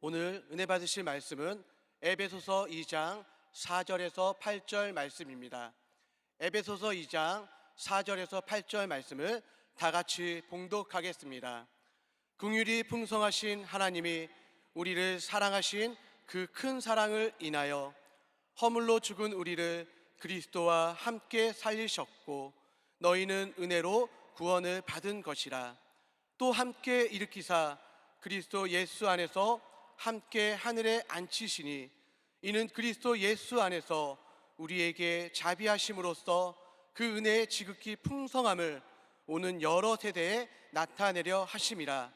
오늘 은혜 받으실 말씀은 에베소서 2장 4절에서 8절 말씀입니다. 에베소서 2장 4절에서 8절 말씀을 다 같이 봉독하겠습니다. 긍휼이 풍성하신 하나님이 우리를 사랑하신 그 큰 사랑을 인하여 허물로 죽은 우리를 그리스도와 함께 살리셨고 너희는 은혜로 구원을 받은 것이라. 또 함께 일으키사 그리스도 예수 안에서 함께 하늘에 앉히시니 이는 그리스도 예수 안에서 우리에게 자비하심으로써 그 은혜의 지극히 풍성함을 오는 여러 세대에 나타내려 하심이라.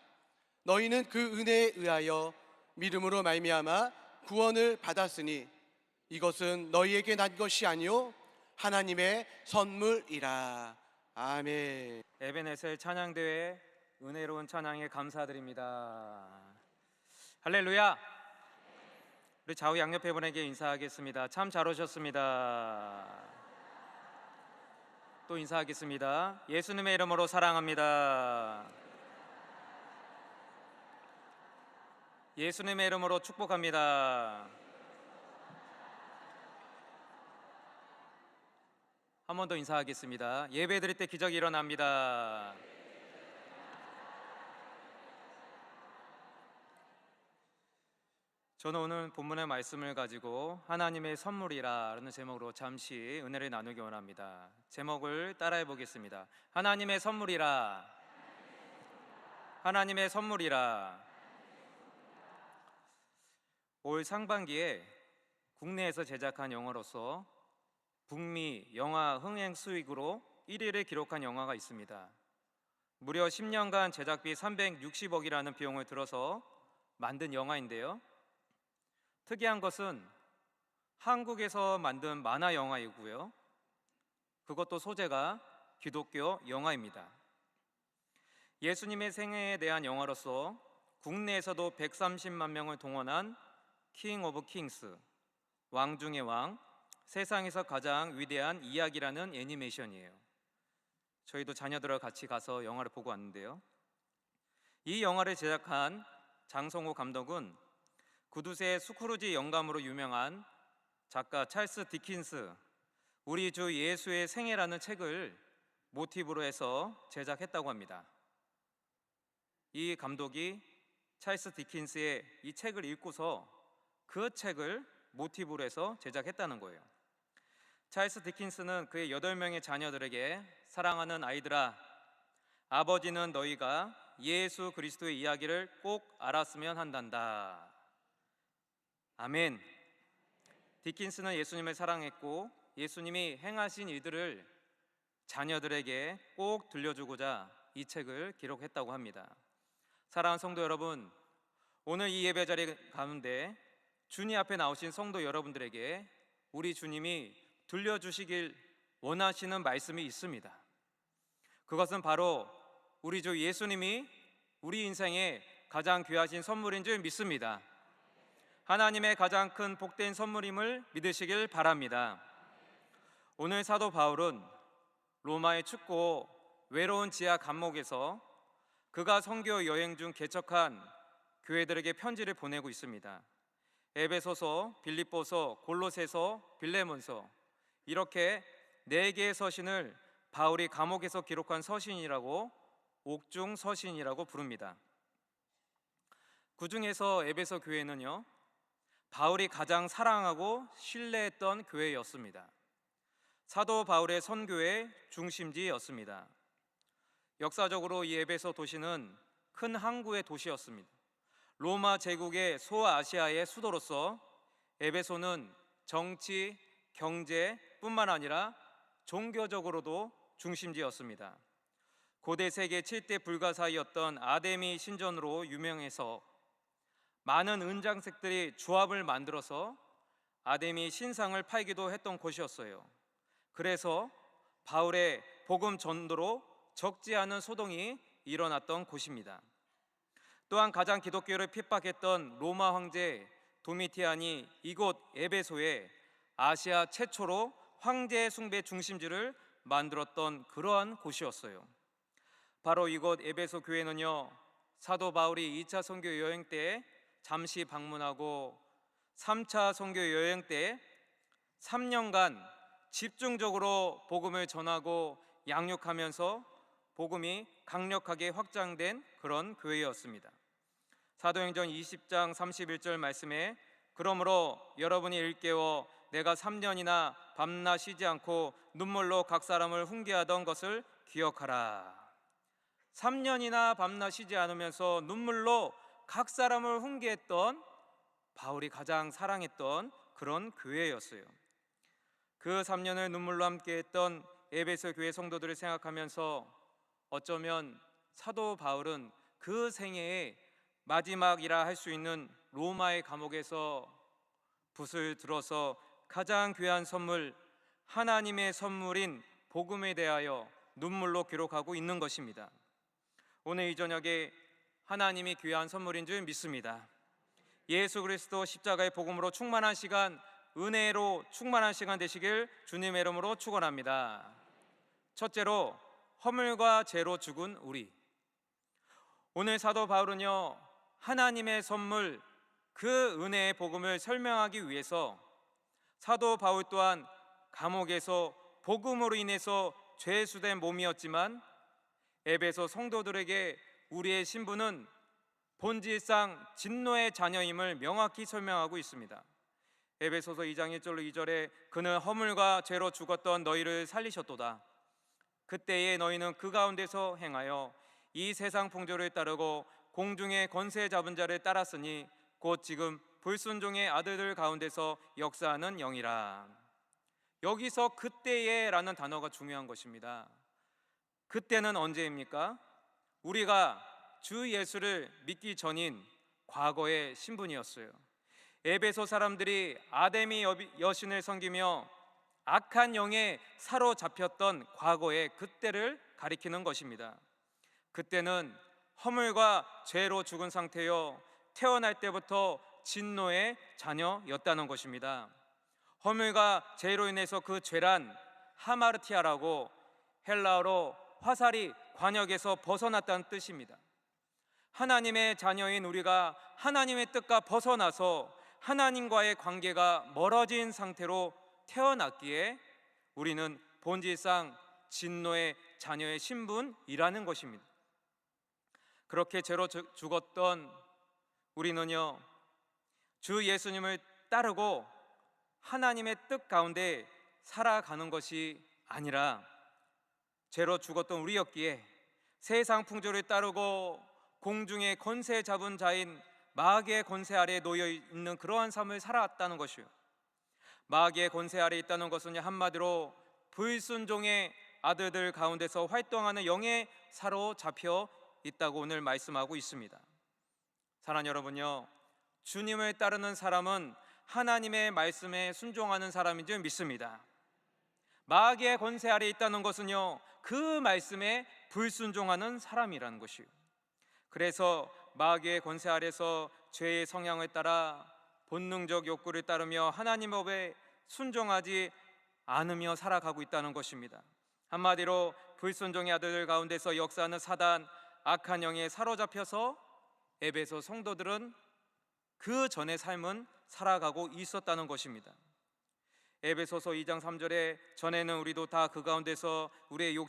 너희는 그 은혜에 의하여 믿음으로 말미암아 구원을 받았으니 이것은 너희에게 난 것이 아니요 하나님의 선물이라. 아멘. 에베네셀 찬양대회 은혜로운 찬양에 감사드립니다. 할렐루야. 우리 좌우 양옆에 분에게 인사하겠습니다. 참 잘 오셨습니다. 또 인사하겠습니다. 예수님의 이름으로 사랑합니다. 예수님의 이름으로 축복합니다. 한 번 더 인사하겠습니다. 예배 드릴 때 기적이 일어납니다. 저는 오늘 본문의 말씀을 가지고 하나님의 선물이라는 제목으로 잠시 은혜를 나누기 원합니다. 제목을 따라해 보겠습니다. 하나님의 선물이라. 하나님의 선물이라. 올 상반기에 국내에서 제작한 영화로서 북미 영화 흥행 수익으로 1위를 기록한 영화가 있습니다. 무려 10년간 제작비 360억이라는 비용을 들어서 만든 영화인데요. 특이한 것은 한국에서 만든 만화 영화이고요. 그것도 소재가 기독교 영화입니다. 예수님의 생애에 대한 영화로서 국내에서도 130만 명을 동원한 킹 오브 킹스, 왕 중의 왕, 세상에서 가장 위대한 이야기라는 애니메이션이에요. 저희도 자녀들과 같이 가서 영화를 보고 왔는데요. 이 영화를 제작한 장성호 감독은 구두쇠 스크루지 영감으로 유명한 작가 찰스 디킨스 우리 주 예수의 생애라는 책을 모티브로 해서 제작했다고 합니다. 이 감독이 찰스 디킨스의 이 책을 읽고서 그 책을 모티브로 해서 제작했다는 거예요. 찰스 디킨스는 그의 8명의 자녀들에게 사랑하는 아이들아, 아버지는 너희가 예수 그리스도의 이야기를 꼭 알았으면 한단다. 아멘. 디킨스는 예수님을 사랑했고 예수님이 행하신 일들을 자녀들에게 꼭 들려주고자 이 책을 기록했다고 합니다. 사랑하는 성도 여러분, 오늘 이 예배 자리 가운데 주님 앞에 나오신 성도 여러분들에게 우리 주님이 들려주시길 원하시는 말씀이 있습니다. 그것은 바로 우리 주 예수님이 우리 인생에 가장 귀하신 선물인 줄 믿습니다. 하나님의 가장 큰 복된 선물임을 믿으시길 바랍니다. 오늘 사도 바울은 로마의 춥고 외로운 지하 감옥에서 그가 선교 여행 중 개척한 교회들에게 편지를 보내고 있습니다. 에베소서, 빌립보서, 골로새서, 빌레몬서, 이렇게 4개의 서신을 바울이 감옥에서 기록한 서신이라고 옥중 서신이라고 부릅니다. 그 중에서 에베소 교회는요, 바울이 가장 사랑하고 신뢰했던 교회였습니다. 사도 바울의 선교의 중심지였습니다. 역사적으로 이 에베소 도시는 큰 항구의 도시였습니다. 로마 제국의 소아시아의 수도로서 에베소는 정치, 경제뿐만 아니라 종교적으로도 중심지였습니다. 고대 세계 7대 불가사의였던 아데미 신전으로 유명해서 많은 은장색들이 조합을 만들어서 아데미 신상을 팔기도 했던 곳이었어요. 그래서 바울의 복음 전도로 적지 않은 소동이 일어났던 곳입니다. 또한 가장 기독교를 핍박했던 로마 황제 도미티안이 이곳 에베소에 아시아 최초로 황제 숭배 중심지를 만들었던 그러한 곳이었어요. 바로 이곳 에베소 교회는요, 사도 바울이 2차 선교 여행 때 잠시 방문하고 3차 선교 여행 때 3년간 집중적으로 복음을 전하고 양육하면서 복음이 강력하게 확장된 그런 교회였습니다. 사도행전 20장 31절 말씀에 그러므로 여러분이 일깨워 내가 3년이나 밤낮 쉬지 않고 눈물로 각 사람을 훈계하던 것을 기억하라. 3년이나 밤낮 쉬지 않으면서 눈물로 각 사람을 훈계했던 바울이 가장 사랑했던 그런 교회였어요. 그 3년을 눈물로 함께했던 에베소 교회 성도들을 생각하면서 어쩌면 사도 바울은 그 생애의 마지막이라 할 수 있는 로마의 감옥에서 붓을 들어서 가장 귀한 선물, 하나님의 선물인 복음에 대하여 눈물로 기록하고 있는 것입니다. 오늘 이 저녁에 하나님이 귀한 선물인 줄 믿습니다. 예수 그리스도 십자가의 복음으로 충만한 시간, 은혜로 충만한 시간 되시길 주님의 이름으로 축원합니다. 첫째로 허물과 죄로 죽은 우리. 오늘 사도 바울은요, 하나님의 선물, 그 은혜의 복음을 설명하기 위해서 사도 바울 또한 감옥에서 복음으로 인해서 죄수된 몸이었지만 에베소 성도들에게 우리의 신분은 본질상 진노의 자녀임을 명확히 설명하고 있습니다. 에베소서 2장 1절로 2절에 그는 허물과 죄로 죽었던 너희를 살리셨도다. 그때에 너희는 그 가운데서 행하여 이 세상 풍조를 따르고 공중의 권세 잡은 자를 따랐으니 곧 지금 불순종의 아들들 가운데서 역사하는 영이라. 여기서 그때에 라는 단어가 중요한 것입니다. 그때는 언제입니까? 우리가 주 예수를 믿기 전인 과거의 신분이었어요. 에베소 사람들이 아데미 여신을 섬기며 악한 영에 사로잡혔던 과거의 그때를 가리키는 것입니다. 그때는 허물과 죄로 죽은 상태여 태어날 때부터 진노의 자녀였다는 것입니다. 허물과 죄로 인해서 그 죄란 하마르티아라고 헬라어로 화살이 관역에서 벗어났다는 뜻입니다. 하나님의 자녀인 우리가 하나님의 뜻과 벗어나서 하나님과의 관계가 멀어진 상태로 태어났기에 우리는 본질상 진노의 자녀의 신분이라는 것입니다. 그렇게 죄로 죽었던 우리는요, 주 예수님을 따르고 하나님의 뜻 가운데 살아가는 것이 아니라 죄로 죽었던 우리였기에 세상 풍조를 따르고 공중의 권세 잡은 자인 마귀의 권세 아래에 놓여 있는 그러한 삶을 살아왔다는 것이요, 마귀의 권세 아래에 있다는 것은 한마디로 불순종의 아들들 가운데서 활동하는 영에 사로잡혀 있다고 오늘 말씀하고 있습니다. 사랑하는 여러분요, 주님을 따르는 사람은 하나님의 말씀에 순종하는 사람인 줄 믿습니다. 마귀의 권세 아래에 있다는 것은요, 그 말씀에 불순종하는 사람이라는 것이요, 그래서 마귀의 권세 아래서 죄의 성향을 따라 본능적 욕구를 따르며 하나님 법에 순종하지 않으며 살아가고 있다는 것입니다. 한마디로 불순종의 아들들 가운데서 역사하는 사단, 악한 영에 사로잡혀서 에베소 성도들은 그 전의 삶은 살아가고 있었다는 것입니다. 에베소서 2장 3절에 전에는 우리도 다 그 가운데서 우리의 육체의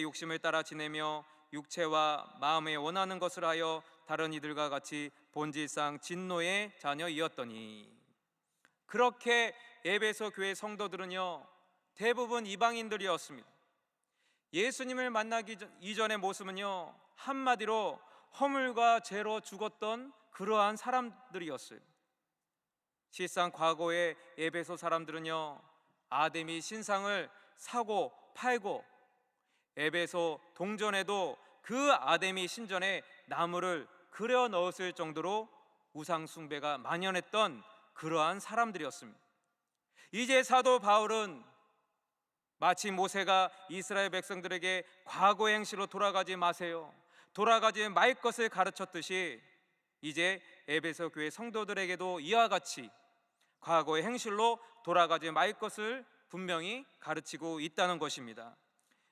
욕심을 따라 지내며 육체와 마음에 원하는 것을 하여 다른 이들과 같이 본질상 진노의 자녀이었더니. 그렇게 에베소 교회 성도들은요, 대부분 이방인들이었습니다. 예수님을 만나기 이전의 모습은요, 한마디로 허물과 죄로 죽었던 그러한 사람들이었어요. 실상 과거의 에베소 사람들은요, 아데미 신상을 사고 팔고 에베소 동전에도 그 아데미 신전에 나무를 그려 넣었을 정도로 우상 숭배가 만연했던 그러한 사람들이었습니다. 이제 사도 바울은 마치 모세가 이스라엘 백성들에게 과거의 행실로 돌아가지 마세요, 돌아가지 말 것을 가르쳤듯이 이제 에베소 교회 성도들에게도 이와 같이 과거의 행실로 돌아가지 말 것을 분명히 가르치고 있다는 것입니다.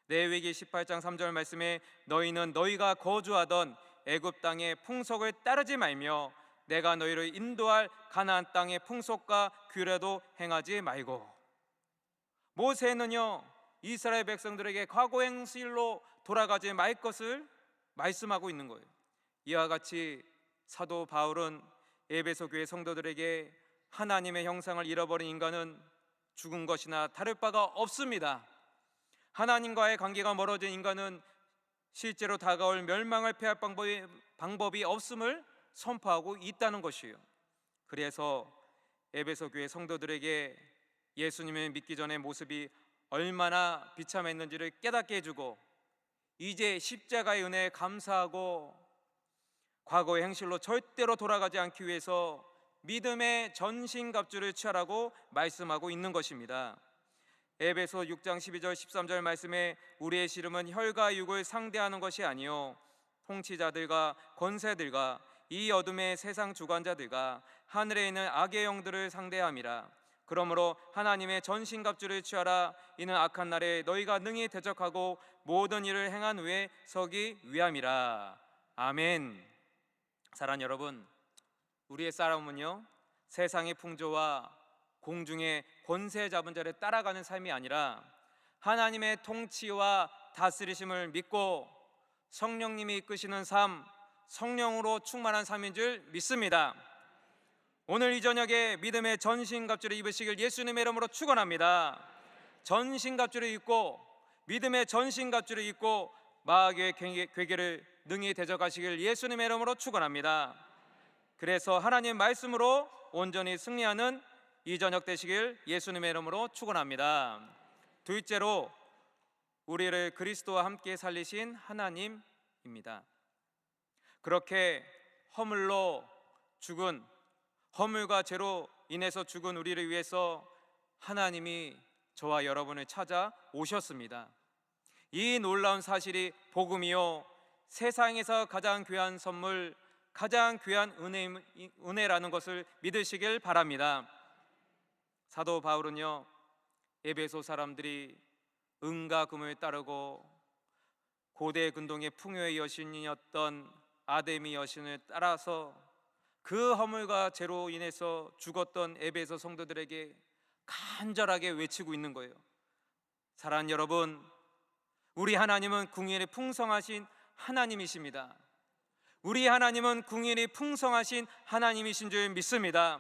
레위기 18장 3절 말씀에 너희는 너희가 거주하던 애굽 땅의 풍속을 따르지 말며 내가 너희를 인도할 가나안 땅의 풍속과 규례도 행하지 말고. 모세는요 이스라엘 백성들에게 과거 행실로 돌아가지 말 것을 말씀하고 있는 거예요. 이와 같이 사도 바울은 에베소 교회 성도들에게 하나님의 형상을 잃어버린 인간은 죽은 것이나 다를 바가 없습니다. 하나님과의 관계가 멀어진 인간은 실제로 다가올 멸망을 피할 방법이 없음을 선포하고 있다는 것이에요. 그래서 에베소 교회 성도들에게 예수님을 믿기 전의 모습이 얼마나 비참했는지를 깨닫게 해주고, 이제 십자가의 은혜에 감사하고 과거의 행실로 절대로 돌아가지 않기 위해서 믿음의 전신갑주를 취하라고 말씀하고 있는 것입니다. 에베소 6장 12절 13절 말씀에 우리의 씨름은 혈과 육을 상대하는 것이 아니요 통치자들과 권세들과 이 어둠의 세상 주관자들과 하늘에 있는 악의 영들을 상대함이라. 그러므로 하나님의 전신갑주를 취하라. 이는 악한 날에 너희가 능히 대적하고 모든 일을 행한 후에 서기 위함이라. 아멘. 사랑하는 여러분, 우리의 싸움은요 세상의 풍조와 공중의 권세 잡은 자를 따라가는 삶이 아니라 하나님의 통치와 다스리심을 믿고 성령님이 이끄시는 삶, 성령으로 충만한 삶인 줄 믿습니다. 오늘 이 저녁에 믿음의 전신갑주를 입으시길 예수님의 이름으로 축원합니다. 전신갑주를 입고 믿음의 전신갑주를 입고 마귀의 괴계를 능히 대적하시길 예수님의 이름으로 축원합니다. 그래서 하나님 말씀으로 온전히 승리하는 이 저녁 되시길 예수님의 이름으로 축원합니다. 둘째로 우리를 그리스도와 함께 살리신 하나님입니다. 그렇게 허물로 죽은, 허물과 죄로 인해서 죽은 우리를 위해서 하나님이 저와 여러분을 찾아오셨습니다. 이 놀라운 사실이 복음이요 세상에서 가장 귀한 선물, 가장 귀한 은혜라는 것을 믿으시길 바랍니다. 사도 바울은요 에베소 사람들이 은과 금을 따르고 고대 근동의 풍요의 여신이었던 아데미 여신을 따라서 그 허물과 죄로 인해서 죽었던 에베소 성도들에게 간절하게 외치고 있는 거예요. 사랑하는 여러분, 우리 하나님은 궁일이 풍성하신 하나님이십니다. 우리 하나님은 궁일이 풍성하신 하나님이신 줄 믿습니다.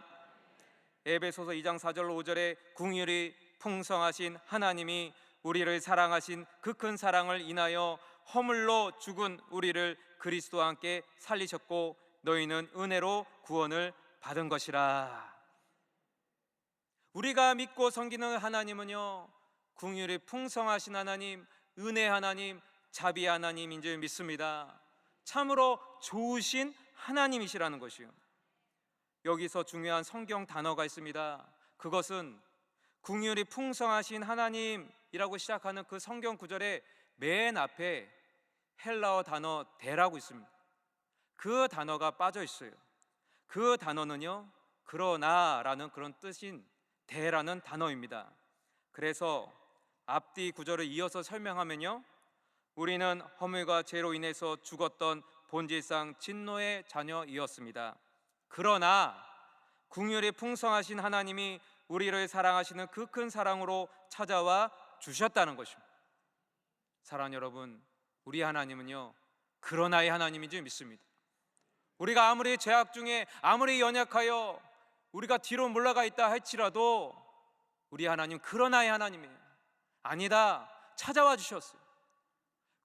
에베소서 2장 4절 5절에 궁일이 풍성하신 하나님이 우리를 사랑하신 그 큰 사랑을 인하여 허물로 죽은 우리를 그리스도와 함께 살리셨고 너희는 은혜로 구원을 받은 것이라. 우리가 믿고 섬기는 하나님은요 궁휼이 풍성하신 하나님, 은혜 하나님, 자비 하나님인 줄 믿습니다. 참으로 좋으신 하나님이시라는 것이요. 여기서 중요한 성경 단어가 있습니다. 그것은 궁휼이 풍성하신 하나님이라고 시작하는 그 성경 구절의 맨 앞에 헬라어 단어 대라고 있습니다. 그 단어가 빠져 있어요. 그 단어는요 그러나라는 그런 뜻인 대라는 단어입니다. 그래서 앞뒤 구절을 이어서 설명하면요 우리는 허물과 죄로 인해서 죽었던 본질상 진노의 자녀이었습니다. 그러나 궁휼이 풍성하신 하나님이 우리를 사랑하시는 그 큰 사랑으로 찾아와 주셨다는 것입니다. 사랑하는 여러분, 우리 하나님은요 그러나의 하나님인 줄 믿습니다. 우리가 아무리 죄악 중에 아무리 연약하여 우리가 뒤로 물러가 있다 할지라도 우리 하나님 그러나의 하나님이에요. 아니다, 찾아와 주셨어요.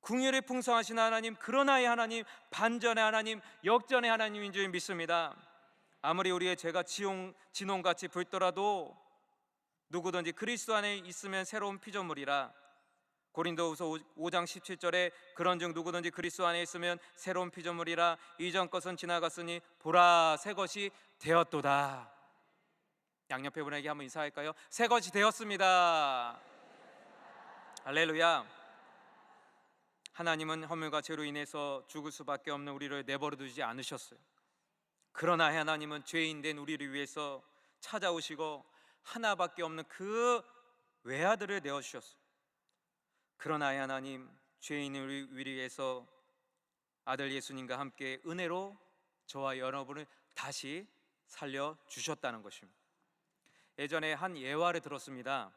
궁휼이 풍성하신 하나님, 그러나의 하나님, 반전의 하나님, 역전의 하나님인 줄 믿습니다. 아무리 우리의 죄가 진홍같이 붉더라도 누구든지 그리스도 안에 있으면 새로운 피조물이라. 고린도후서 5장 17절에 그런즉 누구든지 그리스도 안에 있으면 새로운 피조물이라. 이전 것은 지나갔으니 보라 새 것이 되었도다. 양옆에 분에게 한번 인사할까요? 새 것이 되었습니다. 할렐루야. 하나님은 허물과 죄로 인해서 죽을 수밖에 없는 우리를 내버려 두지 않으셨어요. 그러나 하나님은 죄인 된 우리를 위해서 찾아오시고 하나밖에 없는 그 외아들을 내어주셨어요. 그러나 하나님 죄인을 위해서 아들 예수님과 함께 은혜로 저와 여러분을 다시 살려주셨다는 것입니다. 예전에 한 예화를 들었습니다.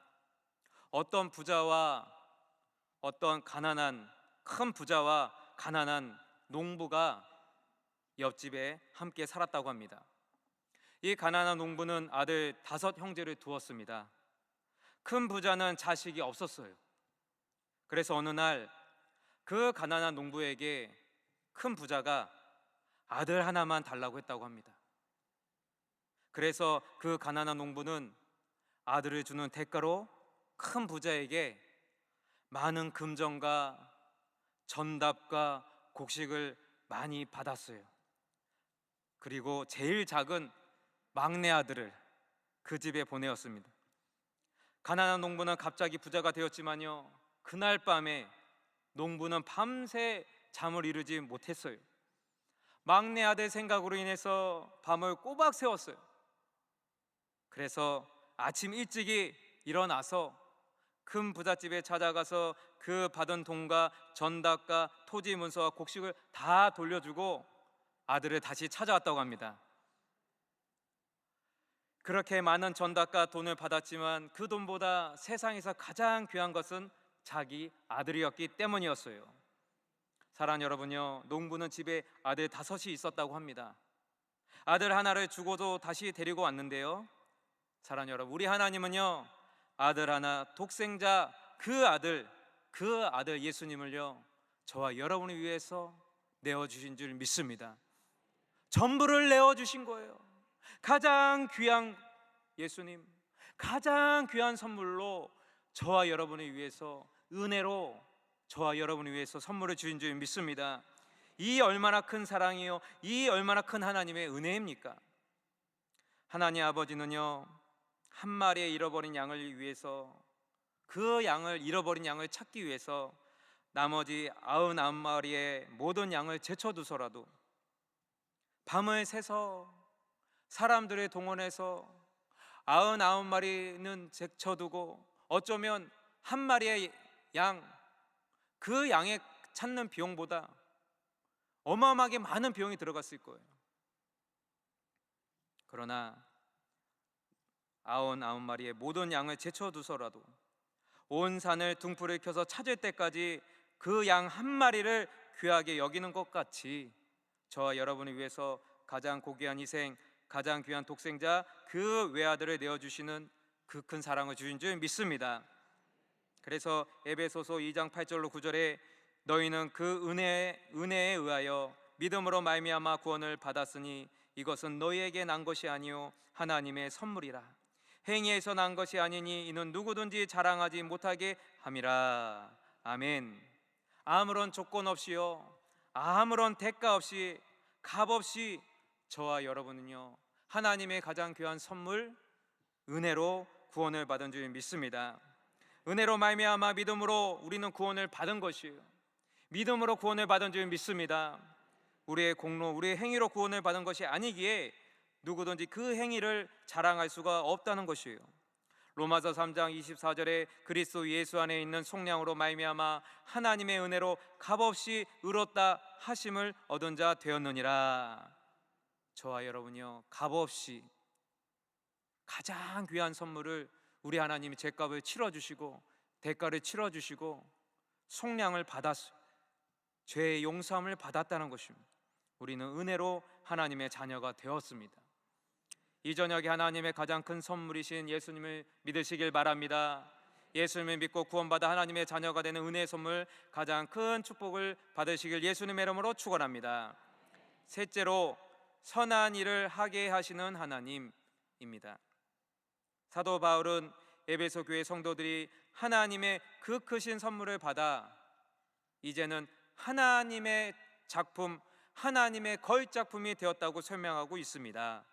어떤 부자와 어떤 큰 부자와 가난한 농부가 옆집에 함께 살았다고 합니다. 이 가난한 농부는 아들 5 형제를 두었습니다. 큰 부자는 자식이 없었어요. 그래서 어느 날 그 가난한 농부에게 큰 부자가 아들 하나만 달라고 했다고 합니다. 그래서 그 가난한 농부는 아들을 주는 대가로 큰 부자에게 많은 금전과 전답과 곡식을 많이 받았어요. 그리고 제일 작은 막내 아들을 그 집에 보내었습니다. 가난한 농부는 갑자기 부자가 되었지만요, 그날 밤에 농부는 밤새 잠을 이루지 못했어요. 막내 아들 생각으로 인해서 밤을 꼬박 새웠어요. 그래서 아침 일찍이 일어나서 큰 부잣집에 찾아가서 그 받은 돈과 전답과 토지 문서와 곡식을 다 돌려주고 아들을 다시 찾아왔다고 합니다. 그렇게 많은 전답과 돈을 받았지만 그 돈보다 세상에서 가장 귀한 것은 자기 아들이었기 때문이었어요. 사랑하는 여러분요, 농부는 집에 아들 5이 있었다고 합니다. 아들 하나를 주고도 다시 데리고 왔는데요, 사랑하는 여러분, 우리 하나님은요, 아들 하나 독생자 그 아들 예수님을요, 저와 여러분을 위해서 내어주신 줄 믿습니다. 전부를 내어주신 거예요. 가장 귀한 예수님, 가장 귀한 선물로 저와 여러분을 위해서, 은혜로 저와 여러분을 위해서 선물을 주신 줄 믿습니다. 이 얼마나 큰 사랑이요, 이 얼마나 큰 하나님의 은혜입니까? 하나님 아버지는요, 한 마리의 잃어버린 양을 위해서, 그 양을 잃어버린 양을 찾기 위해서 나머지 99마리의 모든 양을 제쳐두서라도 밤을 새서 사람들을 동원해서 99마리는 제쳐두고 어쩌면 한 마리의 양, 그 양에 찾는 비용보다 어마어마하게 많은 비용이 들어갔을 거예요. 그러나 99마리의 모든 양을 제쳐두서라도 온 산을 등불을 켜서 찾을 때까지 그 양 한 마리를 귀하게 여기는 것 같이 저와 여러분을 위해서 가장 고귀한 희생, 가장 귀한 독생자 그 외아들을 내어주시는 그 큰 사랑을 주신 줄 믿습니다. 그래서 에베소서 2장 8절로 9절에 너희는 그 은혜에 의하여 믿음으로 말미암아 구원을 받았으니 이것은 너희에게 난 것이 아니요 하나님의 선물이라. 행위에서 난 것이 아니니 이는 누구든지 자랑하지 못하게 함이라. 아멘. 아무런 조건 없이요, 아무런 대가 없이, 값 없이 저와 여러분은요, 하나님의 가장 귀한 선물, 은혜로 구원을 받은 줄 믿습니다. 은혜로 말미암아 믿음으로 우리는 구원을 받은 것이에요. 믿음으로 구원을 받은 줄 믿습니다. 우리의 공로, 우리의 행위로 구원을 받은 것이 아니기에 누구든지 그 행위를 자랑할 수가 없다는 것이에요. 로마서 3장 24절에 그리스도 예수 안에 있는 속량으로 말미암아 하나님의 은혜로 값없이 의롭다 하심을 얻은 자 되었느니라. 저와 여러분이요, 값없이 가장 귀한 선물을 우리 하나님이 죄값을 치러주시고 대가를 치러주시고 속량을 받았어요. 죄의 용서함을 받았다는 것입니다. 우리는 은혜로 하나님의 자녀가 되었습니다. 이 저녁에 하나님의 가장 큰 선물이신 예수님을 믿으시길 바랍니다. 예수님을 믿고 구원받아 하나님의 자녀가 되는 은혜의 선물, 가장 큰 축복을 받으시길 예수님의 이름으로 축원합니다. 셋째로, 선한 일을 하게 하시는 하나님입니다. 사도 바울은 에베소 교회 성도들이 하나님의 그 크신 선물을 받아 이제는 하나님의 작품, 하나님의 걸작품이 되었다고 설명하고 있습니다.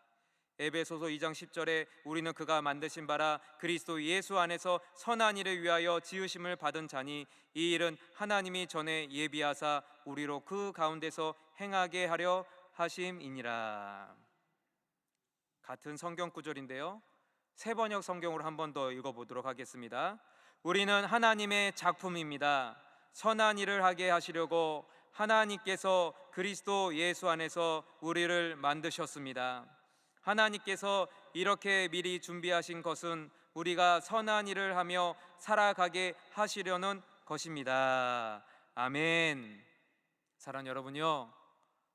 에베소서 2장 10절에 우리는 그가 만드신 바라 그리스도 예수 안에서 선한 일을 위하여 지으심을 받은 자니 이 일은 하나님이 전에 예비하사 우리로 그 가운데서 행하게 하려 하심이니라. 같은 성경 구절인데요, 세번역 성경으로 한 번 더 읽어보도록 하겠습니다. 우리는 하나님의 작품입니다. 선한 일을 하게 하시려고 하나님께서 그리스도 예수 안에서 우리를 만드셨습니다. 하나님께서 이렇게 미리 준비하신 것은 우리가 선한 일을 하며 살아가게 하시려는 것입니다. 아멘. 사랑하는 여러분요,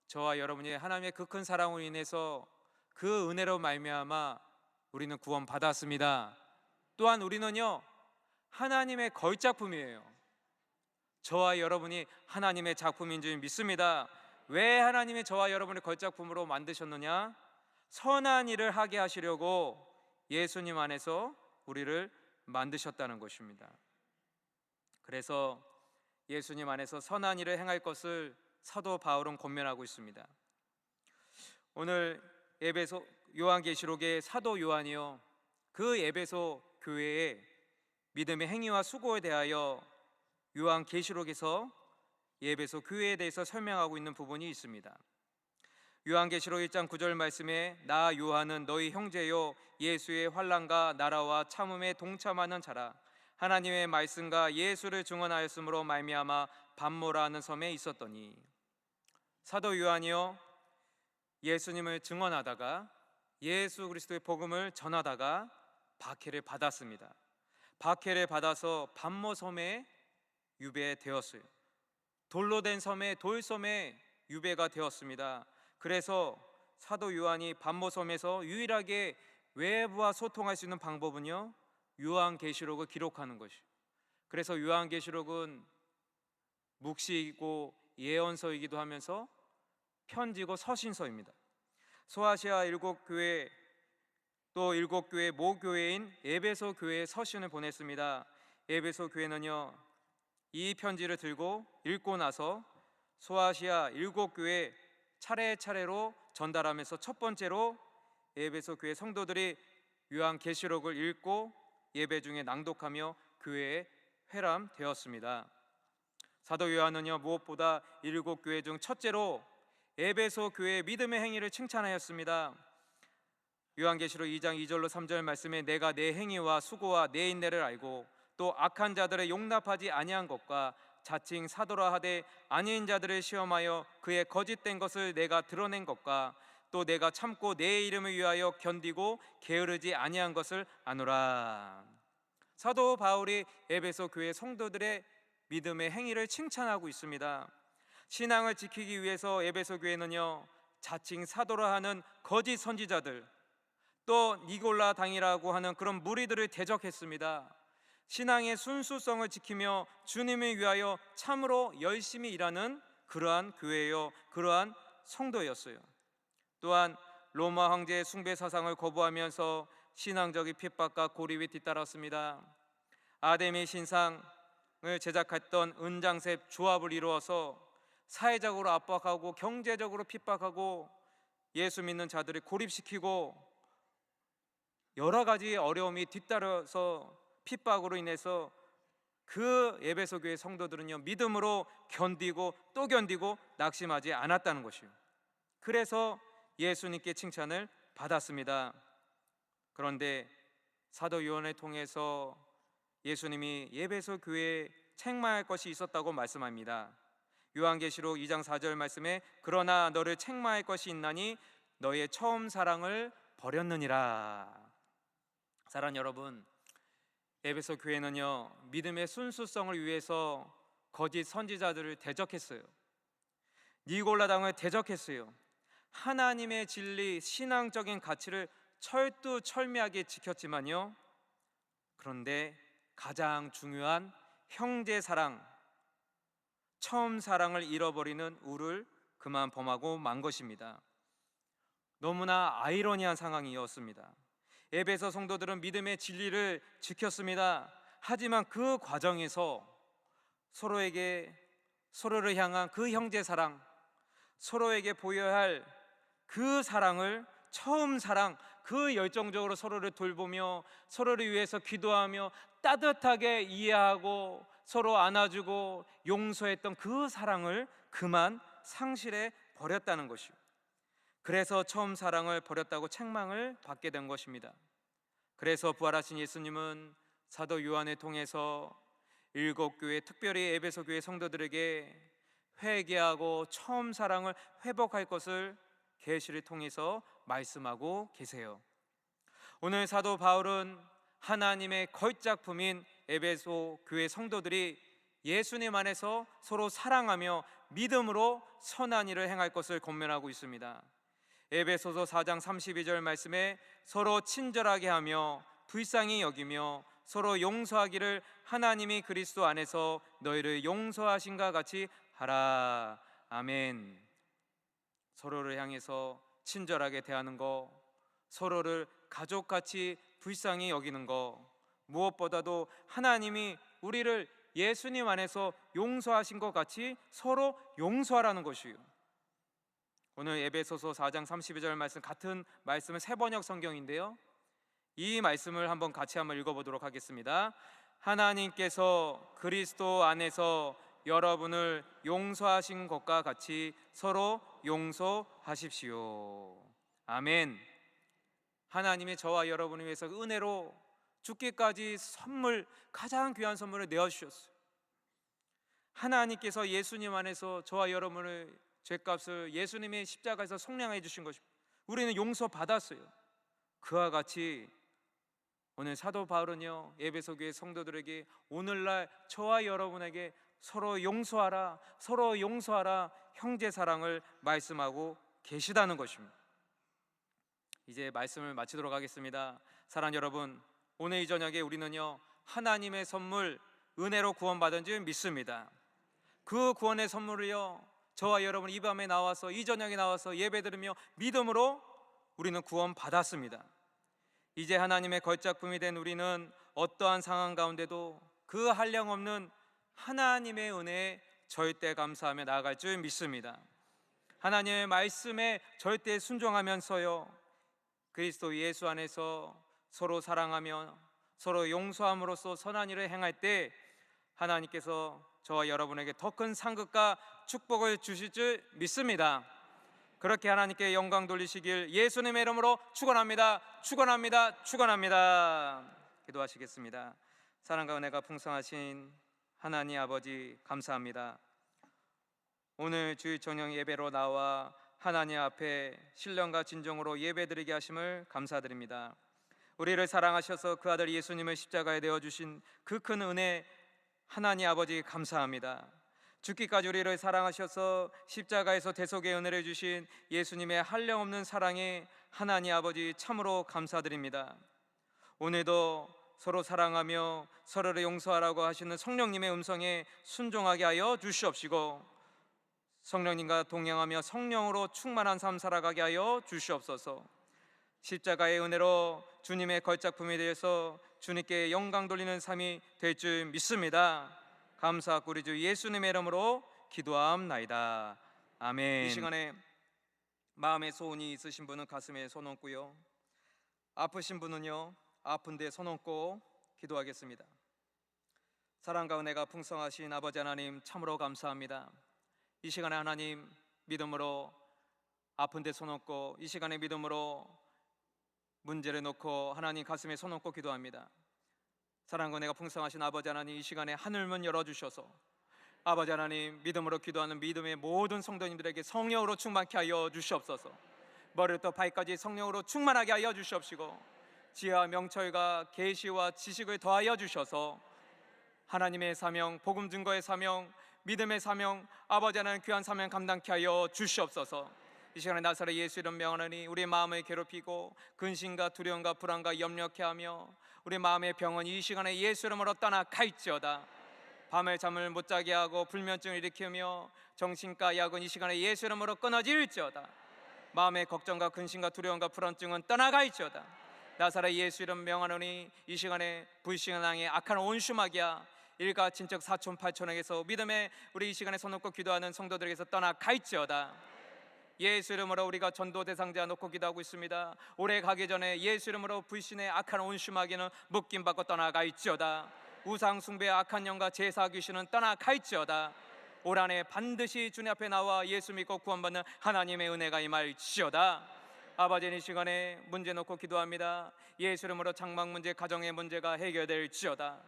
저와 여러분이 하나님의 그 큰 사랑으로 인해서 그 은혜로 말미암아 우리는 구원 받았습니다. 또한 우리는요, 하나님의 걸작품이에요. 저와 여러분이 하나님의 작품인 줄 믿습니다. 왜 하나님이 저와 여러분을 걸작품으로 만드셨느냐? 선한 일을 하게 하시려고 예수님 안에서 우리를 만드셨다는 것입니다. 그래서 예수님 안에서 선한 일을 행할 것을 사도 바울은 권면하고 있습니다. 오늘 에베소 요한계시록의 사도 요한이요, 그 에베소 교회의 믿음의 행위와 수고에 대하여 요한계시록에서 에베소 교회에 대해서 설명하고 있는 부분이 있습니다. 요한계시록 1장 9절 말씀에 나 요한은 너희 형제요 예수의 환난과 나라와 참음에 동참하는 자라 하나님의 말씀과 예수를 증언하였으므로 말미암아 반모라는 섬에 있었더니, 사도 요한이요 예수님을 증언하다가 예수 그리스도의 복음을 전하다가 박해를 받았습니다. 박해를 받아서 반모 섬에 유배되었어요. 돌로 된 섬에, 돌섬에 유배가 되었습니다. 그래서 사도 요한이 반모섬에서 유일하게 외부와 소통할 수 있는 방법은요, 요한계시록을 기록하는 것이에요. 그래서 요한계시록은 묵시이고 예언서이기도 하면서 편지고 서신서입니다. 소아시아 7교회 또 7교회 모교회인 에베소 교회에 서신을 보냈습니다. 에베소 교회는요, 이 편지를 들고 읽고 나서 소아시아 7교회 차례차례로 전달하면서 첫 번째로 에베소 교회 성도들이 요한계시록을 읽고 예배 중에 낭독하며 교회에 회람되었습니다. 사도 요한은요, 무엇보다 7교회 중 첫째로 에베소 교회의 믿음의 행위를 칭찬하였습니다. 요한계시록 2장 2절로 3절 말씀에 내가 내 행위와 수고와 내 인내를 알고 또 악한 자들을 용납하지 아니한 것과 자칭 사도라 하되 아닌 자들을 시험하여 그의 거짓된 것을 내가 드러낸 것과 또 내가 참고 내 이름을 위하여 견디고 게으르지 아니한 것을 아노라. 사도 바울이 에베소 교회 성도들의 믿음의 행위를 칭찬하고 있습니다. 신앙을 지키기 위해서 에베소 교회는요, 자칭 사도라 하는 거짓 선지자들, 또 니골라 당이라고 하는 그런 무리들을 대적했습니다. 신앙의 순수성을 지키며 주님을 위하여 참으로 열심히 일하는 그러한 교회요, 그러한 성도였어요. 또한 로마 황제의 숭배 사상을 거부하면서 신앙적인 핍박과 고립에 뒤따랐습니다. 아데미 신상을 제작했던 은장색 조합을 이루어서 사회적으로 압박하고 경제적으로 핍박하고 예수 믿는 자들을 고립시키고 여러 가지 어려움이 뒤따라서 핍박으로 인해서 그 에베소 교회 성도들은요, 믿음으로 견디고 또 견디고 낙심하지 않았다는 것이에요. 그래서 예수님께 칭찬을 받았습니다. 그런데 사도 요한을 통해서 예수님이 에베소 교회에 책망할 것이 있었다고 말씀합니다. 요한계시록 2장 4절 말씀에 그러나 너를 책망할 것이 있나니 너의 처음 사랑을 버렸느니라. 사랑하는 여러분, 에베소 교회는요, 믿음의 순수성을 위해서 거짓 선지자들을 대적했어요. 니골라당을 대적했어요. 하나님의 진리, 신앙적인 가치를 철두철미하게 지켰지만요, 그런데 가장 중요한 형제 사랑, 처음 사랑을 잃어버리는 우를 그만 범하고 만 것입니다. 너무나 아이러니한 상황이었습니다. 에베소 성도들은 믿음의 진리를 지켰습니다. 하지만 그 과정에서 서로를 향한 그 형제 사랑, 서로에게 보여야 할 그 사랑을, 처음 사랑, 그 열정적으로 서로를 돌보며 서로를 위해서 기도하며 따뜻하게 이해하고 서로 안아주고 용서했던 그 사랑을 그만 상실해 버렸다는 것이요, 그래서 처음 사랑을 버렸다고 책망을 받게 된 것입니다. 그래서 부활하신 예수님은 사도 요한을 통해서 7교회, 특별히 에베소 교회 성도들에게 회개하고 처음 사랑을 회복할 것을 계시를 통해서 말씀하고 계세요. 오늘 사도 바울은 하나님의 걸작품인 에베소 교회 성도들이 예수님 안에서 서로 사랑하며 믿음으로 선한 일을 행할 것을 권면하고 있습니다. 에베소서 4장 32절 말씀에 서로 친절하게 하며 불쌍히 여기며 서로 용서하기를 하나님이 그리스도 안에서 너희를 용서하신가 같이 하라. 아멘. 서로를 향해서 친절하게 대하는 거, 서로를 가족같이 불쌍히 여기는 거, 무엇보다도 하나님이 우리를 예수님 안에서 용서하신 것 같이 서로 용서하라는 것이요. 오늘 에베소서 4장 32절 말씀, 같은 말씀은 세번역 성경인데요, 이 말씀을 같이 읽어보도록 하겠습니다. 하나님께서 그리스도 안에서 여러분을 용서하신 것과 같이 서로 용서하십시오. 아멘. 하나님이 저와 여러분을 위해서 은혜로 죽기까지 가장 귀한 선물을 내어주셨어요. 하나님께서 예수님 안에서 저와 여러분을 죄값을 예수님의 십자가에서 속량해 주신 것입니다. 우리는 용서받았어요. 그와 같이 오늘 사도 바울은요, 에베소 교회 성도들에게 오늘날 저와 여러분에게 서로 용서하라, 서로 용서하라, 형제 사랑을 말씀하고 계시다는 것입니다. 이제 말씀을 마치도록 하겠습니다. 사랑하는 여러분, 오늘 이 저녁에 우리는요, 하나님의 선물 은혜로 구원받은 줄 믿습니다. 그 구원의 선물을요, 저와 여러분 이 밤에 나와서, 이 저녁에 나와서 예배드리며 믿음으로 우리는 구원받았습니다. 이제 하나님의 걸작품이 된 우리는 어떠한 상황 가운데도 그 한량없는 하나님의 은혜에 절대 감사하며 나아갈 줄 믿습니다. 하나님의 말씀에 절대 순종하면서요, 그리스도 예수 안에서 서로 사랑하며 서로 용서함으로써 선한 일을 행할 때 하나님께서 저와 여러분에게 더 큰 상급과 축복을 주실 줄 믿습니다. 그렇게 하나님께 영광 돌리시길 예수님의 이름으로 축원합니다. 축원합니다. 축원합니다. 기도하시겠습니다. 사랑과 은혜가 풍성하신 하나님 아버지, 감사합니다. 오늘 주일 저녁 예배로 나와 하나님 앞에 신령과 진정으로 예배드리게 하심을 감사드립니다. 우리를 사랑하셔서 그 아들 예수님을 십자가에 내어주신 그 큰 은혜 하나님 아버지 감사합니다. 죽기까지 우리를 사랑하셔서 십자가에서 대속의 은혜를 주신 예수님의 한량없는 사랑에 하나님 아버지 참으로 감사드립니다. 오늘도 서로 사랑하며 서로를 용서하라고 하시는 성령님의 음성에 순종하게 하여 주시옵시고, 성령님과 동행하며 성령으로 충만한 삶 살아가게 하여 주시옵소서. 십자가의 은혜로 주님의 걸작품에 대해서 주님께 영광 돌리는 삶이 될 줄 믿습니다. 감사하고 우리 주 예수님의 이름으로 기도함나이다. 아멘. 이 시간에 마음의 소원이 있으신 분은 가슴에 손 얹고요, 아프신 분은요, 아픈 데 손 얹고 기도하겠습니다. 사랑과 은혜가 풍성하신 아버지 하나님, 참으로 감사합니다. 이 시간에 하나님, 믿음으로 아픈 데 손 얹고, 이 시간에 믿음으로 문제를 놓고 하나님 가슴에 손 얹고 기도합니다. 사랑과 은혜가 풍성하신 아버지 하나님, 이 시간에 하늘문 열어주셔서 아버지 하나님, 믿음으로 기도하는 믿음의 모든 성도님들에게 성령으로 충만케 하여 주시옵소서. 머리부터 발까지 성령으로 충만하게 하여 주시옵시고, 지혜와 명철과 계시와 지식을 더하여 주셔서 하나님의 사명, 복음 증거의 사명, 믿음의 사명, 아버지 하나님 귀한 사명 감당케 하여 주시옵소서. 이 시간에 나사렛 예수 이름 명하노니 우리의 마음을 괴롭히고 근심과 두려움과 불안과 염려케 하며 우리 마음의 병은 이 시간에 예수 이름으로 떠나갈지어다. 밤을 잠을 못 자게 하고 불면증을 일으키며 정신과 약은 이 시간에 예수 이름으로 끊어질지어다. 마음의 걱정과 근심과 두려움과 불안증은 떠나갈지어다. 나사렛 예수 이름 명하노니 이 시간에 불신을 향해 악한 온수마귀야 일가 친척 사촌 팔촌에게서 믿음에 우리 이 시간에 손 놓고 기도하는 성도들에게서 떠나갈지어다. 예수 이름으로 우리가 전도 대상자 놓고 기도하고 있습니다. 올해 가기 전에 예수 이름으로 불신의 악한 온수마귀는 묶임받고 떠나갈지어다. 우상 숭배의 악한 영과 제사 귀신은 떠나갈지어다. 올 한해 반드시 주님 앞에 나와 예수 믿고 구원받는 하나님의 은혜가 임할지어다. 아버지는 이 시간에 문제 놓고 기도합니다. 예수 이름으로 장막 문제, 가정의 문제가 해결될지어다.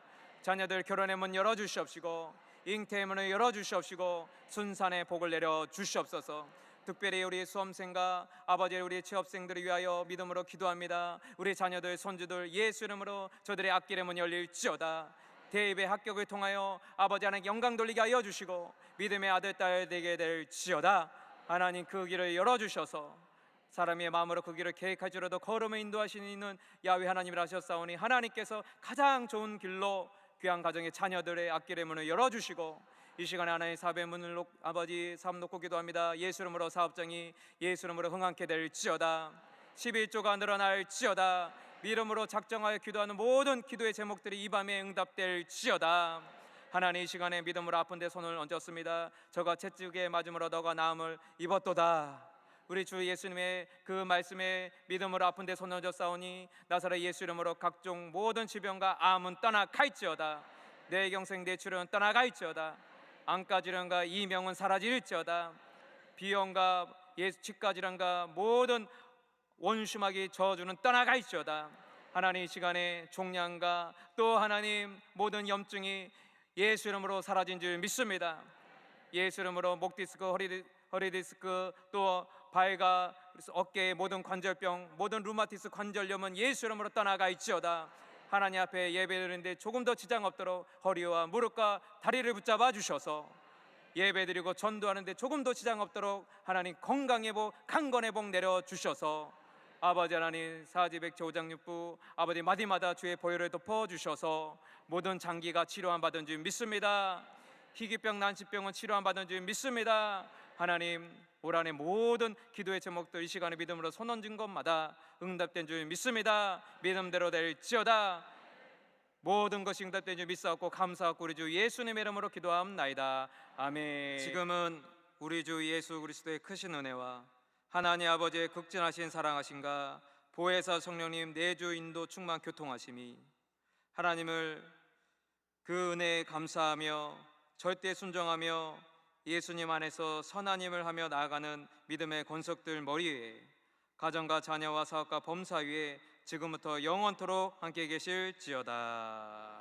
자녀들 결혼의 문 열어주시옵시고, 잉태의 문을 열어주시옵시고 순산의 복을 내려 주시옵소서. 특별히 우리 수험생과 아버지 우리 취업생들을 위하여 믿음으로 기도합니다. 우리 자녀들 손주들 예수 이름으로 저들의 앞길의 문이 열릴지어다. 대입의 합격을 통하여 아버지 하나님 영광 돌리게 하여 주시고 믿음의 아들 딸 되게 될지어다. 하나님 그 길을 열어주셔서 사람의 마음으로 그 길을 계획할지라도 걸음을 인도하시는 야훼 하나님이라 하셨사오니 하나님께서 가장 좋은 길로 귀한 가정의 자녀들의 앞길의 문을 열어주시고 이 시간에 하나님의 사업의 문을 아버지 사업 놓고 기도합니다. 예수 이름으로 사업장이 예수 이름으로 흥황케 될지어다. 11조가 늘어날지어다. 믿음으로 작정하여 기도하는 모든 기도의 제목들이 이 밤에 응답될지어다. 하나님 이 시간에 믿음으로 아픈 데 손을 얹었습니다. 저가 채찍에 맞음으로 너가 나음을 입었도다. 우리 주 예수님의 그 말씀에 믿음으로 아픈 데 손을 얹었사오니 나사렛 예수 이름으로 각종 모든 질병과 암은 떠나갈지어다. 뇌경색 뇌출혈은 떠나갈지어다. 안과질환과 이명은 사라질지어다. 비염과 치과질환과 모든 원수마귀 저주는 떠나갈지어다. 하나님 이 시간에 종양과 또 하나님 모든 염증이 예수 이름으로 사라진 줄 믿습니다. 예수 이름으로 목 디스크, 허리 디스크, 또 발과 어깨의 모든 관절병, 모든 루마티스 관절염은 예수 이름으로 떠나갈지어다. 하나님 앞에 예배드리는데 조금 더 지장 없도록 허리와 무릎과 다리를 붙잡아 주셔서 예배드리고 전도하는데 조금 더 지장 없도록 하나님 건강의 복, 강건의 복 내려 주셔서 아버지 하나님 사지백체 오장육부 아버지 마디마다 주의 보혈을 덮어 주셔서 모든 장기가 치료함 받은 줄 믿습니다. 희귀병 난치병은 치료함 받은 줄 믿습니다. 하나님 올 한해 모든 기도의 제목들 이 시간에 믿음으로 손 얹은 것마다 응답된 줄 믿습니다. 믿음대로 될지어다. 모든 것이 응답된 줄 믿사옵고 감사하고 우리 주 예수님의 이름으로 기도하옵나이다. 아멘. 지금은 우리 주 예수 그리스도의 크신 은혜와 하나님 아버지의 극진하신 사랑하심과 보혜사 성령님 내주 인도 충만 교통하심이 하나님을 그 은혜에 감사하며 절대 순종하며 예수님 안에서 선하님을 하며 나아가는 믿음의 권석들 머리 위에 가정과 자녀와 사업과 범사 위에 지금부터 영원토록 함께 계실지어다.